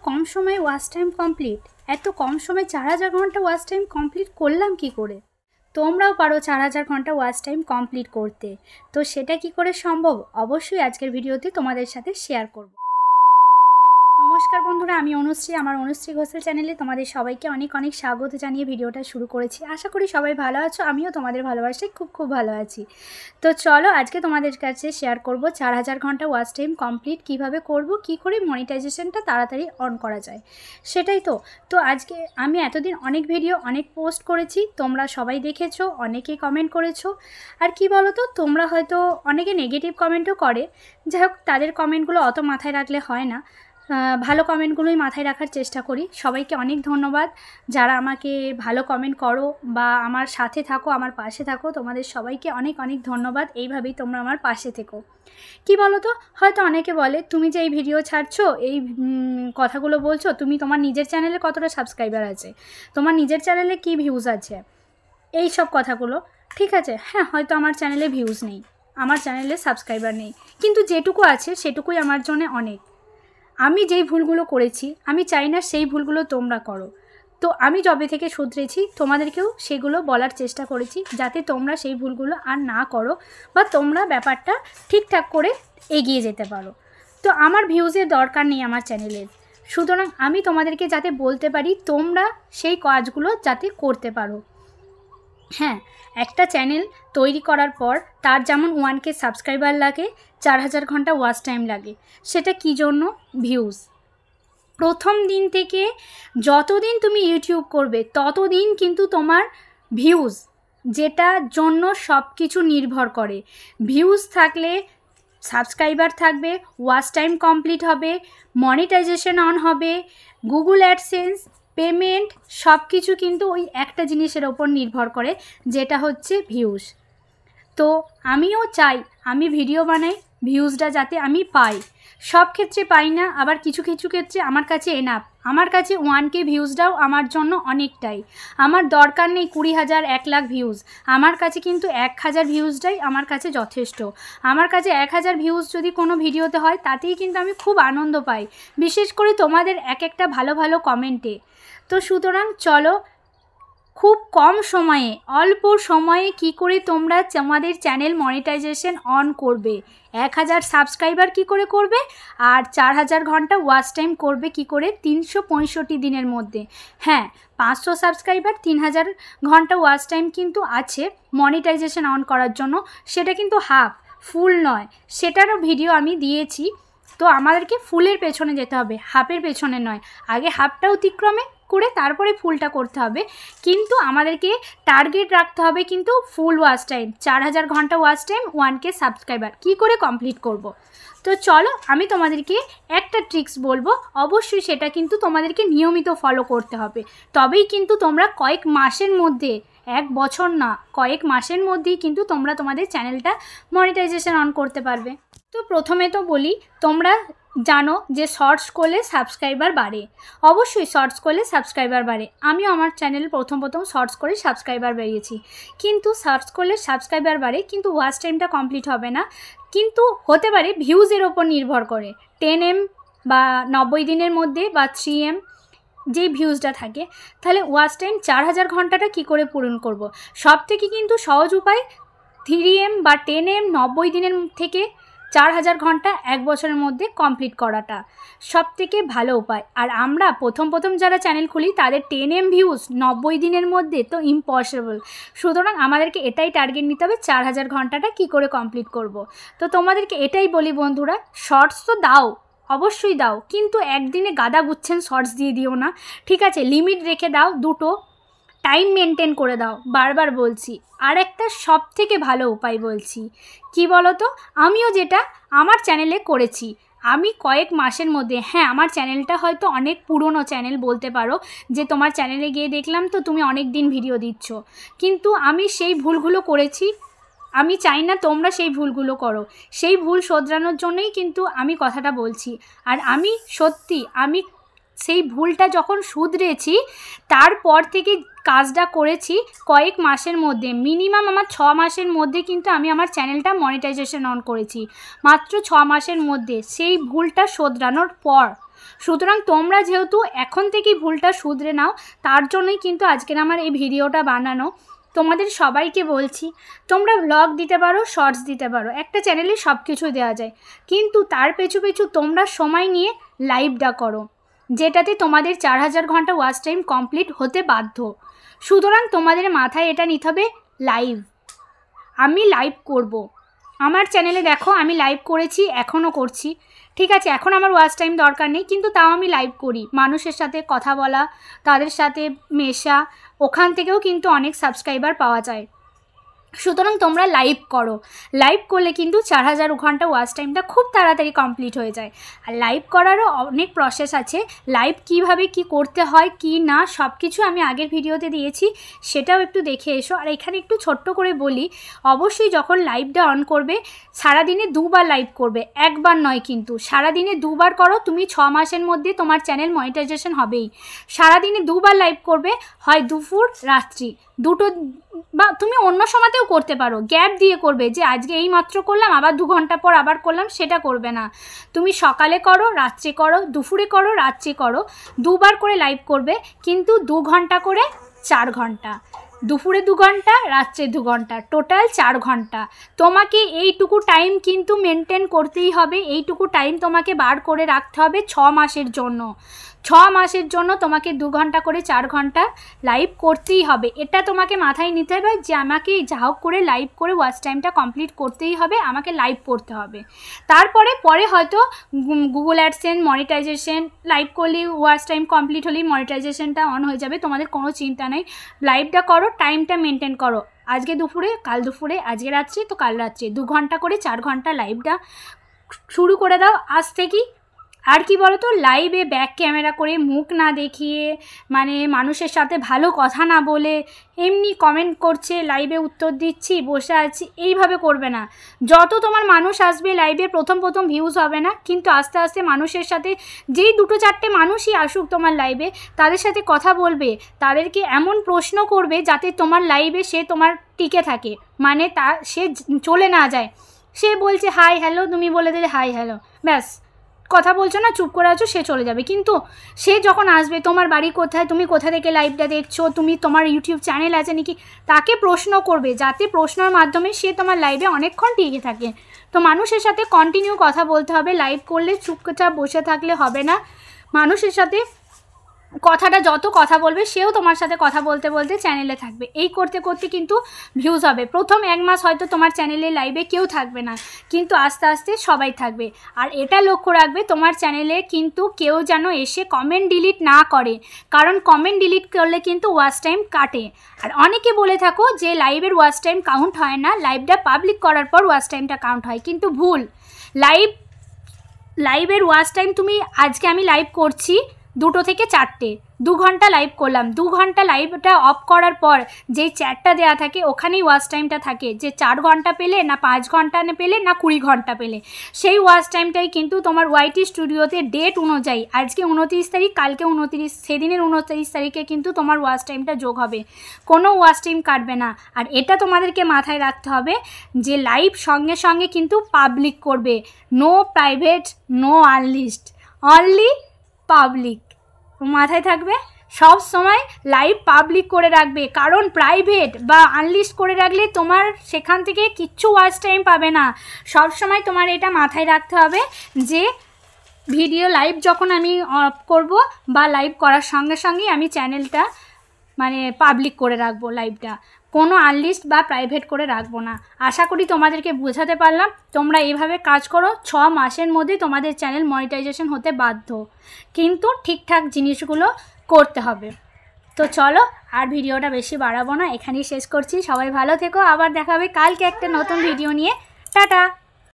কম সময়ে watch time complete, এত কম সময়ে 4000 ঘন্টা ওয়াচ টাইম কমপ্লিট করলাম কি করে? তোমরাও পারো 4000 ঘন্টা ওয়াচ টাইম কমপ্লিট করতে। তো সেটা কি করে সম্ভব, অবশ্যই আজকের ভিডিওতে তোমাদের সাথে শেয়ার করব। নমস্কার বন্ধুরা, আমি অনুশ্রী। আমার অনুশ্রী ঘোষাল চ্যানেলে তোমাদের সবাইকে অনেক অনেক স্বাগত জানিয়ে ভিডিওটা শুরু করেছি। আশা করি সবাই ভালো আছো, আমিও তোমাদের ভালোবাসায় খুব ভালো আছি। তো চলো আজকে তোমাদের কাছে শেয়ার করব 4000 ঘন্টা ওয়াচ টাইম কমপ্লিট কিভাবে করব, কি করে মনিটাইজেশনটা তাড়াতাড়ি অন করা যায় সেটাই। তো আজকে আমি এতদিন অনেক ভিডিও অনেক পোস্ট করেছি, তোমরা সবাই দেখেছো, অনেকেই কমেন্ট করেছো। আর কি বলো তো, তোমরা হয়তো অনেকে নেগেটিভ কমেন্টও করে, যাই হোক তাদের কমেন্টগুলো অত মাথায় রাখলে হয় না, ভালো কমেন্টগুলোই মাথায় রাখার চেষ্টা করি। সবাইকে অনেক ধন্যবাদ যারা আমাকে ভালো কমেন্ট করো বা আমার সাথে থাকো, আমার পাশে থাকো। তোমাদের সবাইকে অনেক অনেক ধন্যবাদ, এইভাবেই তোমরা আমার পাশে থেকো। কি বলো তো, হয়তো অনেকে বলে তুমি যে এই ভিডিও ছাড়ছো, এই কথাগুলো বলছো, তুমি তোমার নিজের চ্যানেলে কতটা সাবস্ক্রাইবার আছে, তোমার নিজের চ্যানেলে কি ভিউজ আছে, এই সব কথাগুলো। ঠিক আছে, হ্যাঁ হয়তো আমার চ্যানেলে ভিউজ নেই, আমার চ্যানেলে সাবস্ক্রাইবার নেই, কিন্তু যেটুকু আছে সেটুকুই আমার জন্য অনেক। আমি যেই ভুলগুলো করেছি আমি চাই না সেই ভুলগুলো তোমরা করো। তো আমি যবে থেকে শুধরেছি তোমাদেরকেও সেগুলো বলার চেষ্টা করেছি, যাতে তোমরা সেই ভুলগুলো আর না করো বা তোমরা ব্যাপারটা ঠিকঠাক করে এগিয়ে যেতে পারো। তো আমার ভিউজের দরকার নেই আমার চ্যানেলের, সুতরাং আমি তোমাদেরকে যাতে বলতে পারি তোমরা সেই কাজগুলো যাতে করতে পারো। হ্যাঁ, একটা চ্যানেল তৈরি করার পর তার যেমন 1K সাবস্ক্রাইবার লাগে, 4000 ঘন্টা ওয়াচ টাইম লাগে। সেটা কি জন্য? ভিউজ। প্রথম দিন থেকে যতদিন তুমি ইউটিউব করবে ততদিন কিন্তু তোমার ভিউজ, যেটার জন্য সব কিছু নির্ভর করে। ভিউজ থাকলে সাবস্ক্রাইবার থাকবে, ওয়াচ টাইম কমপ্লিট হবে, মনিটাইজেশন অন হবে, গুগল অ্যাডসেন্স, পেমেন্ট, সব কিছু কিন্তু ওই একটা জিনিসের ওপর নির্ভর করে, যেটা হচ্ছে ভিউজ। তো আমিও চাই আমি ভিডিও বানাই, ভিউজটা যাতে আমি পাই। সব ক্ষেত্রে পাই না, আবার কিছু কিছু ক্ষেত্রে আমার কাছে এনাফ। আমার কাছে 1K ভিউজটাও আমার জন্য অনেকটাই। আমার দরকার নেই 20,000 1 লাখ ভিউজ, আমার কাছে কিন্তু 1000 ভিউজটাই আমার কাছে যথেষ্ট। আমার কাছে 1000 ভিউজ যদি কোনো ভিডিওতে হয় তাতেই কিন্তু আমি খুব আনন্দ পাই, বিশেষ করে তোমাদের একটা ভালো ভালো কমেন্টে। তো সুতরাং চলো, খুব কম সময়ে, অল্প সময়ে কি করে তোমরা তোমাদের চ্যানেল মনিটাইজেশন অন করবে, 1000 সাবস্ক্রাইবার কি করে করবে, আর 4000 ঘন্টা ওয়াচ টাইম করবে কি করে 365 দিনের মধ্যে। হ্যাঁ, 500 সাবস্ক্রাইবার 3000 ঘন্টা ওয়াচ টাইম কিন্তু আছে মনিটাইজেশন অন করার জন্য, সেটা কিন্তু হাফ, ফুল নয়। সেটারও ভিডিও আমি দিয়েছি। তো আমাদেরকে ফুলের পেছনে যেতে হবে, হাফের পেছনে নয়। আগে হাফটা অতিক্রমে করে তারপরে ফুলটা করতে হবে, কিন্তু আমাদেরকে টার্গেট রাখতে হবে কিন্তু ফুল ওয়াচ টাইম, 4000 ঘন্টা ওয়াচ টাইম, 1K সাবস্ক্রাইবার কি করে কমপ্লিট করব। তো চলো আমি তোমাদেরকে একটা ট্রিক্স বলবো, অবশ্যই সেটা কিন্তু তোমাদেরকে নিয়মিত ফলো করতে হবে, তবেই কিন্তু তোমরা কয়েক মাসের মধ্যে, 1 বছর না, কয়েক মাসের মধ্যেই কিন্তু তোমরা তোমাদের চ্যানেলটা মনিটাইজেশন অন করতে পারবে। তো প্রথমে তো বলি, তোমরা জানো যে শর্টস করলে সাবস্ক্রাইবার বাড়ে, অবশ্যই শর্টস করলে সাবস্ক্রাইবার বাড়ে। আমিও আমার চ্যানেলে প্রথম শর্টস করে সাবস্ক্রাইবার বেরিয়েছি, কিন্তু শর্টস করলে সাবস্ক্রাইবার বাড়ে, কিন্তু ওয়াচ টাইমটা কমপ্লিট হবে না। কিন্তু হতে পারে ভিউজের ওপর নির্ভর করে, 10M বা 90 দিনের মধ্যে বা 3M যেই ভিউজটা থাকে, তাহলে ওয়াচ টাইম 4000 ঘন্টাটা কি করে পূরণ করব। সব থেকে কিন্তু সহজ উপায় 3M বা 10M 90 দিনের থেকে 4000 ঘন্টা 1 বছরের মধ্যে কমপ্লিট করাটা সব থেকে ভালো উপায়। আর আমরা প্রথম যারা চ্যানেল খুলি তাদের 10M ভিউজ 90 দিনের মধ্যে তো ইম্পসিবল। সুতরাং আমাদেরকে এটাই টার্গেট নিতে হবে, 4000 ঘন্টাটা কি করে কমপ্লিট করব। তো তোমাদেরকে এটাই বলি বন্ধুরা, শর্টস তো দাও, অবশ্যই দাও, কিন্তু একদিনে গাদা গুচ্ছেন শর্টস দিয়ে দিও না, ঠিক আছে? লিমিট রেখে দাও, দুটো টাইম মেনটেন করে দাও, বারবার বলছি। আর একটা সব থেকে ভালো উপায় বলছি, কি বলো তো, আমিও যেটা আমার চ্যানেলে করেছি, আমি কয়েক মাসের মধ্যে, হ্যাঁ আমার চ্যানেলটা হয়তো অনেক পুরনো চ্যানেল, বলতে পারো যে তোমার চ্যানেলে গিয়ে দেখলাম তো তুমি অনেক দিন ভিডিও দিচ্ছ, কিন্তু আমি সেই ভুলগুলো করেছি। আমি চাই না তোমরা সেই ভুলগুলো করো, সেই ভুল শোধরানোর জন্যই কিন্তু আমি কথাটা বলছি। আর আমি সত্যি, আমি সেই ভুলটা যখন শুধরেছি তারপর থেকে কাজটা করেছি কয়েক মাসের মধ্যে, মিনিমাম আমার 6 মাসের মধ্যে কিন্তু আমি আমার চ্যানেলটা মনিটাইজেশন অন করেছি, মাত্র 6 মাসের মধ্যে। সেই ভুলটা শোধরানোর পর সুতরাং তোমরা যেহেতু এখন থেকেই ভুলটা শুধরে নাও, তার জন্যই কিন্তু আজকের আমার এই ভিডিওটা বানানো। তোমাদের সবাইকে বলছি, তোমরা ব্লগ দিতে পারো, শর্টস দিতে পারো, একটা চ্যানেলে সব কিছু দেওয়া যায়, কিন্তু তার পেছু পেছু তোমরা সময় নিয়ে লাইভটা করো, যেটাতে তোমাদের 4000 ঘন্টা ওয়াচ টাইম কমপ্লিট হতে বাধ্য। সুতরাং তোমাদের মাথায় এটা নিতে হবে, লাইভ, আমি লাইভ করব। আমার চ্যানেলে দেখো আমি লাইভ করেছি, এখনও করছি, ঠিক আছে। এখন আমার ওয়াচ টাইম দরকার নেই, কিন্তু তাও আমি লাইভ করি, মানুষের সাথে কথা বলা, তাদের সাথে মেশা, ওখান থেকেও কিন্তু অনেক সাবস্ক্রাইবার পাওয়া যায়। সুতরাং তোমরা লাইভ করো, লাইভ করলে কিন্তু 4000 ঘন্টা ওয়াচ টাইমটা খুব তাড়াতাড়ি কমপ্লিট হয়ে যায়। আর লাইভ করারও অনেক প্রসেস আছে, লাইভ কিভাবে কি করতে হয় কি না সব কিছু আমি আগের ভিডিওতে দিয়েছি, সেটাও একটু দেখে এসো। আর এখানে একটু ছোট্ট করে বলি, অবশ্যই যখন লাইভটা অন করবে সারাদিনে 2 বার লাইভ করবে, একবার নয়, কিন্তু সারাদিনে 2 বার করো, তুমি 6 মাসের মধ্যে তোমার চ্যানেল মনিটাইজেশন হবেই। সারাদিনে 2 বার লাইভ করবে, হয় দুপুর রাত্রি দুটো, বা তুমি অন্য সময়তেও করতে পারো, গ্যাপ দিয়ে করবে, যে আজকে এই মাত্র করলাম আবার 2 ঘন্টা পর আবার করলাম, সেটা করবে না। তুমি সকালে করো, রাত্রে করো, দুপুরে করো, রাত্রে করো, 2 বার করে লাইভ করবে, কিন্তু 2 ঘন্টা করে 4 ঘন্টা, দুপুরে 2 ঘন্টা, রাত্রে 2 ঘন্টা, টোটাল 4 ঘন্টা। তোমাকে এইটুকু টাইম কিন্তু মেনটেন করতেই হবে, এইটুকু টাইম তোমাকে বার করে রাখতে হবে 6 মাসের জন্য। 6 মাসের জন্য তোমাকে 2 ঘন্টা করে 4 ঘন্টা লাইভ করতেই হবে। এটা তোমাকে মাথায় নিতে হবে যে আমাকে যা হোক করে লাইভ করে ওয়াচ টাইমটা কমপ্লিট করতেই হবে, আমাকে লাইভ করতে হবে। তারপরে পরে হয়তো গুগল অ্যাডসেন্স মনিটাইজেশন, লাইভ করলে ওয়াচ টাইম কমপ্লিট হলেই মনিটাইজেশনটা অন হয়ে যাবে, তোমাদের কোনো চিন্তা নেই। লাইভটা করো, টাইমটা মেনটেন করো, আজকে দুপুরে, কাল দুপুরে, আজকে রাত্রে তো কাল রাত্রে, 2 ঘন্টা করে 4 ঘন্টা লাইভটা শুরু করে দাও আজ থেকেই। আর কি বলো তো, লাইভে ব্যাক ক্যামেরা করে মুখ না দেখিয়ে, মানে মানুষের সাথে ভালো কথা না বলে, এমনি কমেন্ট করছে, লাইভে উত্তর দিচ্ছি, বসে আছি, এইভাবে করবে না। যত তোমার মানুষ আসবে লাইভে, প্রথম ভিউজ হবে না, কিন্তু আস্তে আস্তে মানুষের সাথে, যেই 2-4টে মানুষই আসুক তোমার লাইভে, তাদের সাথে কথা বলবে, তাদেরকে এমন প্রশ্ন করবে যাতে তোমার লাইভে সে তোমার টিকে থাকে, মানে সে চলে না যায়। সে বলছে হাই হ্যালো, তুমি বলে দিলে হাই হ্যালো, ব্যাস, কথা বলছো না, চুপ করে আছো, সে চলে যাবে। কিন্তু সে যখন আসবে, তোমার বাড়ি কোথায়, তুমি কোথা থেকে লাইভটা দেখছো, তুমি তোমার ইউটিউব চ্যানেল আছে নাকি, তাকে প্রশ্ন করবে, যাতে প্রশ্নের মাধ্যমে সে তোমার লাইভে অনেকক্ষণ টিকে থাকে। তো মানুষের সাথে কন্টিনিউ কথা বলতে হবে, লাইভ করলে চুপচাপ বসে থাকলে হবে না। মানুষের সাথে কথাটা যত কথা বলবে, সেও তোমার সাথে কথা বলতে বলতে চ্যানেলে থাকবে। এই করতে করতে কিন্তু ভিউজ হবে। প্রথম 1 মাস হয়তো তোমার চ্যানেলে লাইভে কেউ থাকবে না, কিন্তু আস্তে আস্তে সবাই থাকবে। আর এটা লক্ষ্য রাখবে, তোমার চ্যানেলে কিন্তু কেউ যেন এসে কমেন্ট ডিলিট না করে, কারণ কমেন্ট ডিলিট করলে কিন্তু ওয়াচ টাইম কাটে। আর অনেকে বলে থাকো যে লাইভের ওয়াচ টাইম কাউন্ট হয় না, লাইভটা পাবলিক করার পর ওয়াচ টাইমটা কাউন্ট হয়, কিন্তু ভুল। লাইভের ওয়াচ টাইম, তুমি আজকে আমি লাইভ করছি 2টো থেকে 4টে, 2 ঘন্টা লাইভ করলাম, 2 ঘন্টা লাইভটা অফ করার পর যেই চ্যাটটা দেওয়া থাকে ওখানেই ওয়াচ টাইমটা থাকে, যে 4 ঘন্টা পেলে না 5 ঘন্টা পেলে না 20 ঘন্টা পেলে, সেই ওয়াচ টাইমটাই কিন্তু তোমার ওয়াইটি স্টুডিওতে ডেট অনুযায়ী, আজকে 29 তারিখ, কালকে 29, সেদিনের 29 তারিখে কিন্তু তোমার ওয়াচ টাইমটা যোগ হবে, কোনো ওয়াচ টাইম কাটবে না। আর এটা তোমাদেরকে মাথায় রাখতে হবে যে লাইভ সঙ্গে সঙ্গে কিন্তু পাবলিক করবে, no private, no unlist, only public. মাথায় থাকবে, সব সময় লাইভ পাবলিক করে রাখবে, কারণ প্রাইভেট বা আনলিস্ট করে রাখলে তোমার সেখান থেকে কিচ্ছু ওয়াচ টাইম পাবে না। সব সময় তোমার এটা মাথায় রাখতে হবে যে ভিডিও লাইভ যখন আমি অফ করব বা লাইভ করার সঙ্গে সঙ্গেই আমি চ্যানেলটা মানে পাবলিক করে রাখবো, লাইভটা কোনো আনলিস্ট বা প্রাইভেট করে রাখবো না। আশা করি তোমাদেরকে বোঝাতে পারলাম। তোমরা এইভাবে কাজ করো, 6 মাসের মধ্যে তোমাদের চ্যানেল মনিটাইজেশন হতে বাধ্য, কিন্তু ঠিকঠাক জিনিসগুলো করতে হবে। তো চলো, আর ভিডিওটা বেশি বাড়াবো না, এখানেই শেষ করছি। সবাই ভালো থেকো, আবার দেখা হবে কালকে একটা নতুন ভিডিও নিয়ে। টাটা।